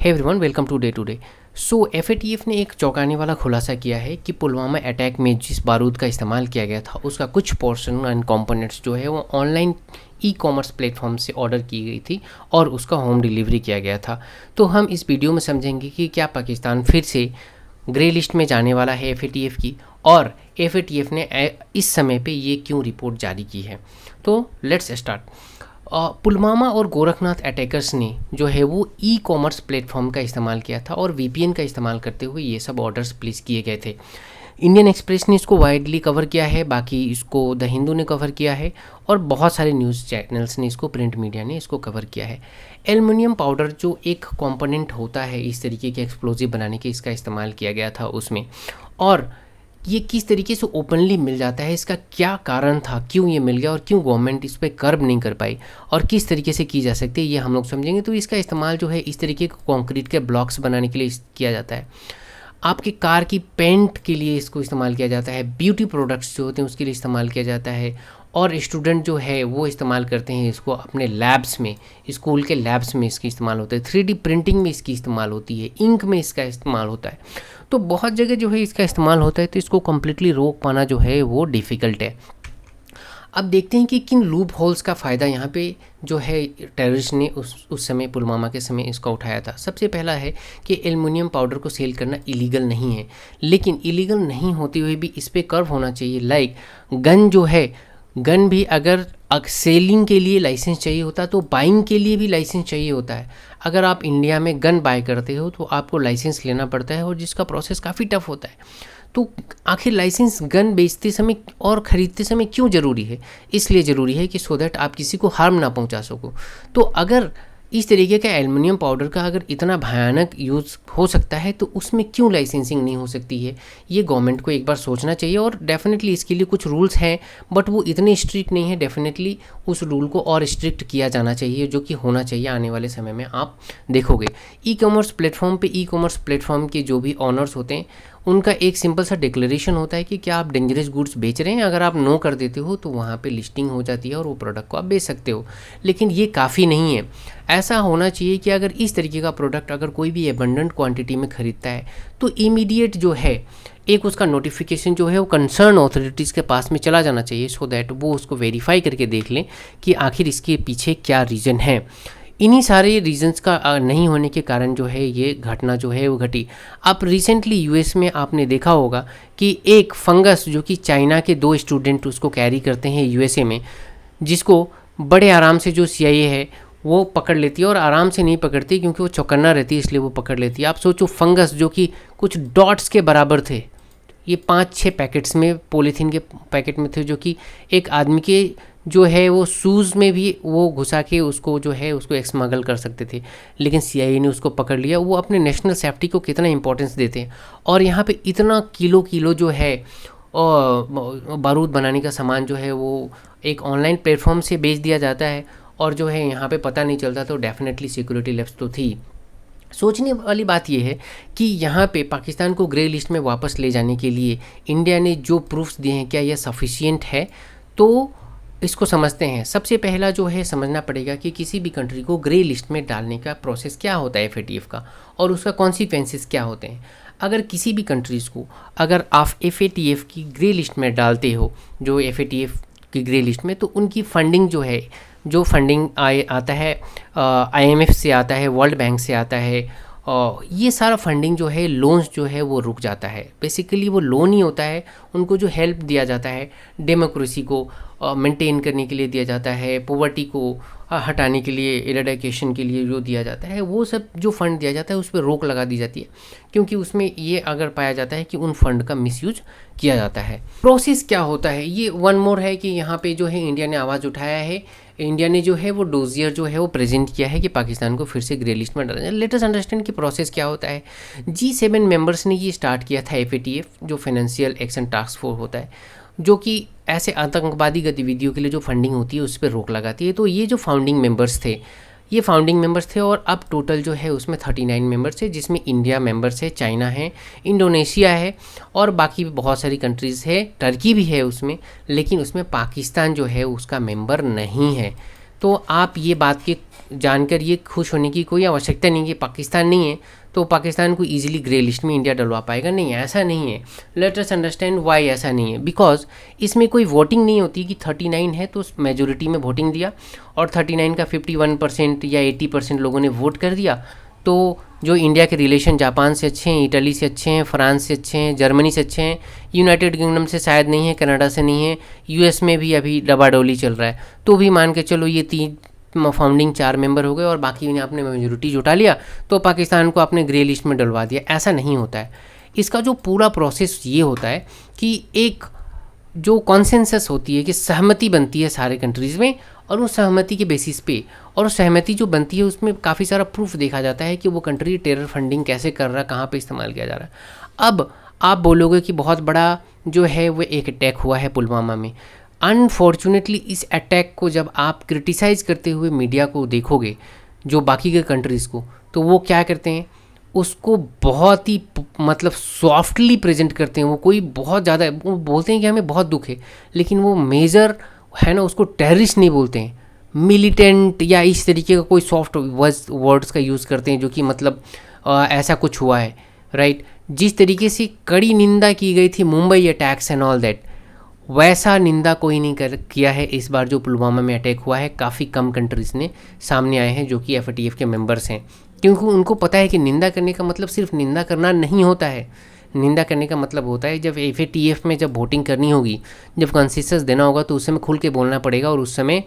हे everyone, welcome today. So FATF ने एक चौंकाने वाला खुलासा किया है कि पुलवामा अटैक में जिस बारूद का इस्तेमाल किया गया था उसका कुछ पोर्शन एंड कंपोनेंट्स जो है वो ऑनलाइन ई कॉमर्स प्लेटफॉर्म से ऑर्डर की गई थी और उसका होम डिलीवरी किया गया था। तो हम इस वीडियो में समझेंगे कि क्या पाकिस्तान फिर से ग्रे लिस्ट में जाने वाला है एफएटीएफ की, और एफएटीएफ ने इस समय पे ये क्यों रिपोर्ट जारी की है। तो लेट्स स्टार्ट। पुलवामा और गोरखनाथ अटैकर्स ने जो है वो ई कॉमर्स प्लेटफॉर्म का इस्तेमाल किया था और वीपीएन का इस्तेमाल करते हुए ये सब ऑर्डर्स प्लेस किए गए थे। इंडियन एक्सप्रेस ने इसको वाइडली कवर किया है, बाकी इसको द हिंदू ने कवर किया है और बहुत सारे न्यूज़ चैनल्स ने इसको, प्रिंट मीडिया ने इसको कवर किया है। एल्युमिनियम पाउडर जो एक कंपोनेंट होता है इस तरीके के एक्सप्लोजिव बनाने के, इसका इस्तेमाल किया गया था उसमें। और ये किस तरीके से ओपनली मिल जाता है, इसका क्या कारण था, क्यों ये मिल गया और क्यों गवर्नमेंट इस पर कर्ब नहीं कर पाई और किस तरीके से की जा सकती है, ये हम लोग समझेंगे। तो इसका इस्तेमाल जो है इस तरीके के कंक्रीट के ब्लॉक्स बनाने के लिए किया जाता है। आपके कार की पेंट के लिए इसको इस्तेमाल किया जाता है, ब्यूटी प्रोडक्ट्स जो होते हैं उसके लिए इस्तेमाल किया जाता है, और स्टूडेंट जो है वो इस्तेमाल करते हैं इसको अपने लैब्स में, स्कूल के लैब्स में इसकी इस्तेमाल होता है, 3D प्रिंटिंग में इसकी इस्तेमाल होती है, इंक में इसका इस्तेमाल होता है। तो बहुत जगह जो है इसका इस्तेमाल होता है, तो इसको कम्प्लीटली रोक पाना जो है वो डिफ़िकल्ट है। अब देखते हैं कि किन लूप होल्स का फ़ायदा यहाँ पे जो है टेररिस्ट ने उस समय पुलवामा के समय इसका उठाया था। सबसे पहला है कि एल्युमिनियम पाउडर को सेल करना इलीगल नहीं है, लेकिन इलीगल नहीं होते हुए भी इस पर कर्व होना चाहिए। लाइक गन जो है, गन भी अगर सेलिंग के लिए लाइसेंस चाहिए होता तो बाइंग के लिए भी लाइसेंस चाहिए होता है। अगर आप इंडिया में गन बाय करते हो तो आपको लाइसेंस लेना पड़ता है और जिसका प्रोसेस काफ़ी टफ होता है। तो आखिर लाइसेंस गन बेचते समय और ख़रीदते समय क्यों ज़रूरी है? इसलिए ज़रूरी है कि सो दैट आप किसी को हार्म ना पहुंचा सको। तो अगर इस तरीके का एल्युमिनियम पाउडर का अगर इतना भयानक यूज़ हो सकता है तो उसमें क्यों लाइसेंसिंग नहीं हो सकती है, ये गवर्नमेंट को एक बार सोचना चाहिए। और डेफिनेटली इसके लिए कुछ रूल्स हैं, बट वो इतने स्ट्रिक्ट नहीं है। डेफिनेटली उस रूल को और स्ट्रिक्ट किया जाना चाहिए, जो कि होना चाहिए आने वाले समय में। आप देखोगे ई कॉमर्स प्लेटफॉर्म के जो भी ऑनर्स होते हैं उनका एक सिंपल सा डिक्लेरेशन होता है कि क्या आप डेंजरस गुड्स बेच रहे हैं। अगर आप नो कर देते हो तो वहाँ पे लिस्टिंग हो जाती है और वो प्रोडक्ट को आप बेच सकते हो, लेकिन ये काफ़ी नहीं है। ऐसा होना चाहिए कि अगर इस तरीके का प्रोडक्ट अगर कोई भी एबंडेंट क्वांटिटी में ख़रीदता है तो इमीडिएट जो है एक उसका नोटिफिकेशन जो है वो कंसर्न अथॉरिटीज़ के पास में चला जाना चाहिए, सो दैट वो उसको वेरीफाई करके देख लें कि आखिर इसके पीछे क्या रीज़न है। इन्हीं सारे रीजंस का नहीं होने के कारण जो है ये घटना जो है वो घटी। आप रिसेंटली यूएस में आपने देखा होगा कि एक फंगस जो कि चाइना के 2 स्टूडेंट उसको कैरी करते हैं यूएसए में, जिसको बड़े आराम से जो सीआईए है वो पकड़ लेती है, और आराम से नहीं पकड़ती क्योंकि वो चौकन्ना रहती है इसलिए वो पकड़ लेती है। आप सोचो, फंगस जो कि कुछ डॉट्स के बराबर थे, ये 5-6 पैकेट्स में, पॉलीथीन के पैकेट में थे, जो कि एक आदमी के जो है वो शूज़ में भी वो घुसा के उसको जो है उसको स्मगल कर सकते थे, लेकिन सीआईए ने उसको पकड़ लिया। वो अपने नेशनल सेफ्टी को कितना इंपॉर्टेंस देते हैं, और यहाँ पे इतना किलो जो है बारूद बनाने का सामान जो है वो एक ऑनलाइन प्लेटफॉर्म से बेच दिया जाता है और जो है यहाँ पे पता नहीं चलता। तो डेफिनेटली सिक्योरिटी लैप्स तो थी। सोचने वाली बात यह है कि यहाँ पे पाकिस्तान को ग्रे लिस्ट में वापस ले जाने के लिए इंडिया ने जो प्रूफ्स दिए हैं, क्या यह सफिशिएंट है? तो इसको समझते हैं। सबसे पहला जो है समझना पड़ेगा कि किसी भी कंट्री को ग्रे लिस्ट में डालने का प्रोसेस क्या होता है एफएटीएफ का, और उसका कॉन्सिक्वेंसेस क्या होते हैं। अगर किसी भी कंट्रीज़ को अगर आप एफएटीएफ की ग्रे लिस्ट में डालते हो, जो एफएटीएफ की ग्रे लिस्ट में, तो उनकी फंडिंग जो है, जो फंडिंग आता है आईएमएफ से आता है, वर्ल्ड बैंक से आता है, ये सारा फंडिंग जो है, लोन्स जो है वो रुक जाता है। बेसिकली वो लोन ही होता है, उनको जो हेल्प दिया जाता है डेमोक्रेसी को मेंटेन करने के लिए दिया जाता है, पॉवर्टी को हटाने के लिए, इरेडिकेशन के लिए जो दिया जाता है, वो सब जो फंड दिया जाता है उस पर रोक लगा दी जाती है, क्योंकि उसमें ये अगर पाया जाता है कि उन फंड का मिसयूज किया जाता है। प्रोसेस क्या होता है, ये वन मोर है कि यहाँ पे जो है इंडिया ने आवाज़ उठाया है। इंडिया ने जो है वो डोजियर जो है वो प्रेजेंट किया है कि पाकिस्तान को फिर से ग्रे लिस्ट में डाला जाए। लेट अस अंडरस्टैंड कि प्रोसेस क्या होता है। G7 मेंबर्स ने ये स्टार्ट किया था एफएटीएफ, जो फाइनेंशियल एक्शन टास्क फोर्स होता है, जो कि ऐसे आतंकवादी गतिविधियों के लिए जो फंडिंग होती है उस पर रोक लगाती है। तो ये जो फाउंडिंग मेंबर्स थे, ये फाउंडिंग मेंबर्स थे, और अब टोटल जो है उसमें 39 मेंबर्स है, जिसमें इंडिया मेंबर्स है, चाइना है, इंडोनेशिया है, और बाकी भी बहुत सारी कंट्रीज़ है, टर्की भी है उसमें, लेकिन उसमें पाकिस्तान जो है उसका मेंबर नहीं है। तो आप ये बात के जानकर ये खुश होने की कोई आवश्यकता नहीं कि पाकिस्तान नहीं है तो पाकिस्तान को इजीली ग्रे लिस्ट में इंडिया डलवा पाएगा, नहीं ऐसा नहीं है। लेट अस अंडरस्टैंड वाई ऐसा नहीं है, बिकॉज इसमें कोई वोटिंग नहीं होती कि 39 है तो मेजोरिटी में वोटिंग दिया और 39 का 51% या 80% लोगों ने वोट कर दिया, तो जो इंडिया के रिलेशन जापान से अच्छे हैं, इटली से अच्छे हैं, फ्रांस से अच्छे हैं, जर्मनी से अच्छे हैं, यूनाइटेड किंगडम से शायद नहीं है, कनाडा से नहीं है, यूएस में भी अभी डबाडोली चल रहा है, तो भी मान के चलो ये 3 फाउंडिंग 4 मेंबर हो गए और बाकी ने आपने मेजोरिटी जुटा लिया तो पाकिस्तान को आपने ग्रे लिस्ट में डलवा दिया। ऐसा नहीं होता है। इसका जो पूरा प्रोसेस ये होता है कि एक जो कॉन्सेंसस होती है कि सहमति बनती है सारे कंट्रीज़ में, और उस सहमति के बेसिस पे, और उस सहमति जो बनती है उसमें काफ़ी सारा प्रूफ देखा जाता है कि वो कंट्री टेरर फंडिंग कैसे कर रहा है, कहाँ पे इस्तेमाल किया जा रहा है। अब आप बोलोगे कि बहुत बड़ा जो है वो एक अटैक हुआ है पुलवामा में। अनफॉर्चुनेटली इस अटैक को जब आप क्रिटिसाइज़ करते हुए मीडिया को देखोगे जो बाकी के कंट्रीज़ को, तो वो क्या करते हैं, उसको बहुत ही मतलब सॉफ्टली प्रेजेंट करते हैं। वो कोई बहुत ज़्यादा, वो बोलते हैं कि हमें बहुत दुख है, लेकिन वो मेजर है ना उसको टेररिस्ट नहीं बोलते हैं, मिलिटेंट या इस तरीके का कोई सॉफ्ट वर्ड्स का यूज़ करते हैं जो कि मतलब ऐसा कुछ हुआ है, राइट। जिस तरीके से कड़ी निंदा की गई थी Mumbai attacks and all that, वैसा निंदा कोई नहीं किया है इस बार जो पुलवामा में अटैक हुआ है। काफ़ी कम कंट्रीज़ ने सामने आए हैं जो कि FATF के मेंबर्स हैं, क्योंकि उनको पता है कि निंदा करने का मतलब सिर्फ निंदा करना नहीं होता है। निंदा करने का मतलब होता है जब FATF में जब वोटिंग करनी होगी, जब कंसेंसस देना होगा तो उस समय खुल के बोलना पड़ेगा और उस समय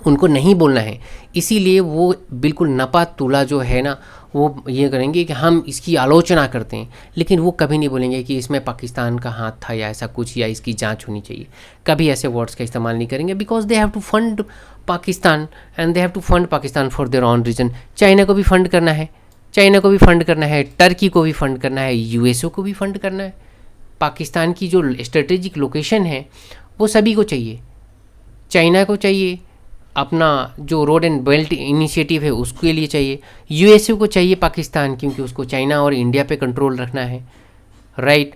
उनको नहीं बोलना है। इसीलिए वो बिल्कुल नपा तुला जो है ना वो ये करेंगे कि हम इसकी आलोचना करते हैं, लेकिन वो कभी नहीं बोलेंगे कि इसमें पाकिस्तान का हाथ था या ऐसा कुछ, या इसकी जांच होनी चाहिए। कभी ऐसे वर्ड्स का इस्तेमाल नहीं करेंगे, because they have to fund Pakistan and they have to fund Pakistan for their own reason. China को भी फंड करना है, चाइना को भी फंड करना है, टर्की को भी फंड करना है, USA को भी फंड करना है। पाकिस्तान की जो स्ट्रेटेजिक लोकेशन है वो सभी को चाहिए। चाइना को चाहिए, अपना जो रोड एंड बेल्ट इनिशिएटिव है उसके लिए चाहिए, USA को चाहिए पाकिस्तान, क्योंकि उसको चाइना और इंडिया पे कंट्रोल रखना है, राइट।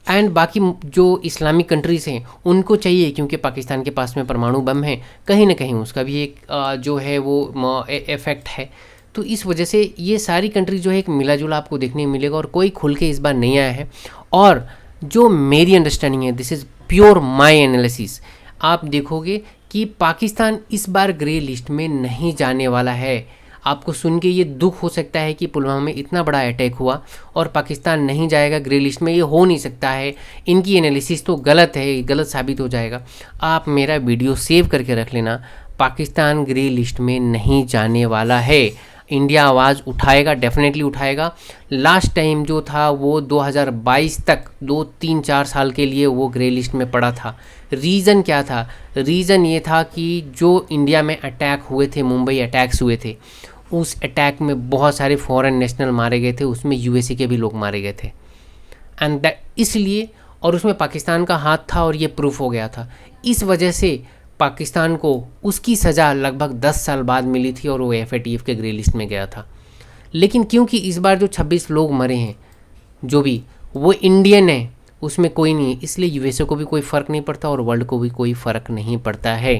एंड बाकी जो इस्लामिक कंट्रीज़ हैं उनको चाहिए, क्योंकि पाकिस्तान के पास में परमाणु बम है, कहीं ना कहीं उसका भी एक जो है वो इफेक्ट है। तो इस वजह से ये सारी कंट्री जो है एक मिला जुला आपको देखने को मिलेगा और कोई खुल के इस बार नहीं आया है। और जो मेरी अंडरस्टैंडिंग है, this is pure my analysis, आप देखोगे कि पाकिस्तान इस बार ग्रे लिस्ट में नहीं जाने वाला है। आपको सुन के ये दुख हो सकता है कि पुलवामा में इतना बड़ा अटैक हुआ और पाकिस्तान नहीं जाएगा ग्रे लिस्ट में, ये हो नहीं सकता है, इनकी एनालिसिस तो गलत है, गलत साबित हो जाएगा। आप मेरा वीडियो सेव करके रख लेना, पाकिस्तान ग्रे लिस्ट में नहीं जाने वाला है। इंडिया आवाज़ उठाएगा, डेफिनेटली उठाएगा। लास्ट टाइम जो था वो 2022 तक 2-3-4 साल के लिए वो ग्रे लिस्ट में पड़ा था। रीज़न क्या था? रीज़न ये था कि जो इंडिया में अटैक हुए थे, मुंबई अटैक्स हुए थे, उस अटैक में बहुत सारे फॉरेन नेशनल मारे गए थे, उसमें USA के भी लोग मारे गए थे, एंड दैट इसलिए, और उसमें पाकिस्तान का हाथ था और ये प्रूफ हो गया था। इस वजह से पाकिस्तान को उसकी सज़ा लगभग 10 साल बाद मिली थी और वो FATF के ग्रे लिस्ट में गया था। लेकिन क्योंकि इस बार जो 26 लोग मरे हैं जो भी, वो इंडियन है, उसमें कोई नहीं है, इसलिए USA को भी कोई फ़र्क नहीं पड़ता और वर्ल्ड को भी कोई फ़र्क नहीं पड़ता है।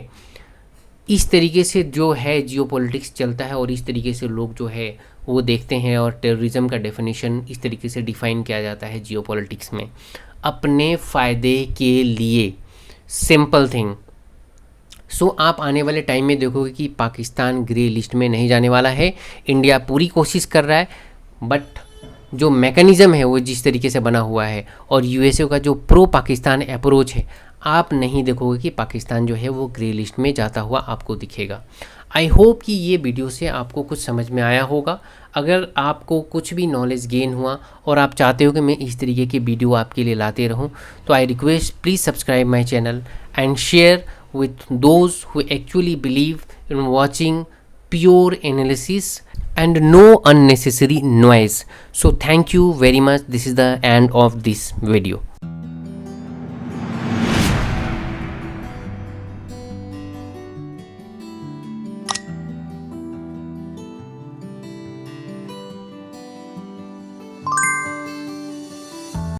इस तरीके से जो है जियोपॉलिटिक्स चलता है और इस तरीके से लोग जो है वो देखते हैं, और टेररिज्म का डेफिनेशन इस तरीके से डिफ़ाइन किया जाता है जियोपॉलिटिक्स में, अपने फ़ायदे के लिए। Simple thing. सो आप आने वाले टाइम में देखोगे कि पाकिस्तान ग्रे लिस्ट में नहीं जाने वाला है। इंडिया पूरी कोशिश कर रहा है, बट जो मैकेनिज़्म है वो जिस तरीके से बना हुआ है और USA का जो प्रो पाकिस्तान अप्रोच है, आप नहीं देखोगे कि पाकिस्तान जो है वो ग्रे लिस्ट में जाता हुआ आपको दिखेगा। आई होप कि ये वीडियो से आपको कुछ समझ में आया होगा। अगर आपको कुछ भी नॉलेज गेन हुआ और आप चाहते हो कि मैं इस तरीके की वीडियो आपके लिए लाते रहूं, तो I request please subscribe my channel and share with those who actually believe in watching pure analysis and no unnecessary noise. So thank you very much. This is the end of this video.